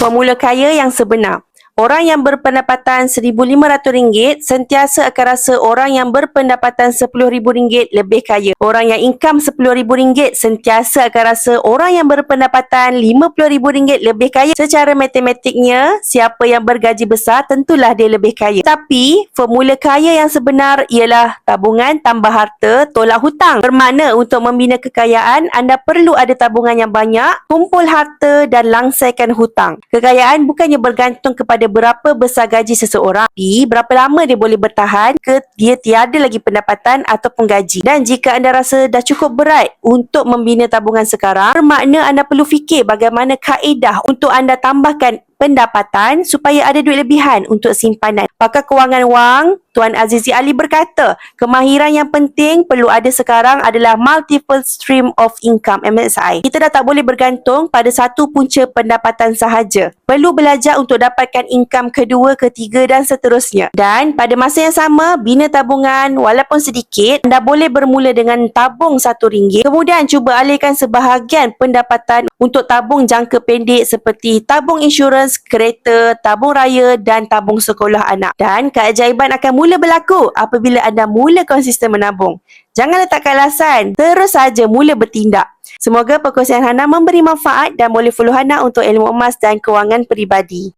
Formula kaya yang sebenar. Orang yang berpendapatan RM1,500 sentiasa akan rasa orang yang berpendapatan RM10,000 lebih kaya. Orang yang income RM10,000 sentiasa akan rasa orang yang berpendapatan RM50,000 lebih kaya. Secara matematiknya, siapa yang bergaji besar tentulah dia lebih kaya. Tapi, formula kaya yang sebenar ialah tabungan tambah harta tolak hutang. Bermakna untuk membina kekayaan, anda perlu ada tabungan yang banyak, kumpul harta dan langsaikan hutang. Kekayaan bukannya bergantung kepada berapa besar gaji seseorang, tapi berapa lama dia boleh bertahan ke dia tiada lagi pendapatan ataupun gaji. Dan jika anda rasa dah cukup berat untuk membina tabungan sekarang, bermakna anda perlu fikir bagaimana kaedah untuk anda tambahkan pendapatan supaya ada duit lebihan untuk simpanan. Pakar kewangan Wang, Tuan Azizi Ali berkata, kemahiran yang penting perlu ada sekarang adalah multiple stream of income (MSI). Kita dah tak boleh bergantung pada satu punca pendapatan sahaja. Perlu belajar untuk dapatkan income kedua, ketiga dan seterusnya. Dan pada masa yang sama, bina tabungan walaupun sedikit. Anda boleh bermula dengan tabung RM1, kemudian cuba alihkan sebahagian pendapatan untuk tabung jangka pendek seperti tabung insurans kereta, tabung raya dan tabung sekolah anak. Dan keajaiban akan mula berlaku apabila anda mula konsisten menabung. Jangan letakkan alasan, terus saja mula bertindak. Semoga perkongsian Hana memberi manfaat dan boleh follow Hana untuk ilmu emas dan kewangan peribadi.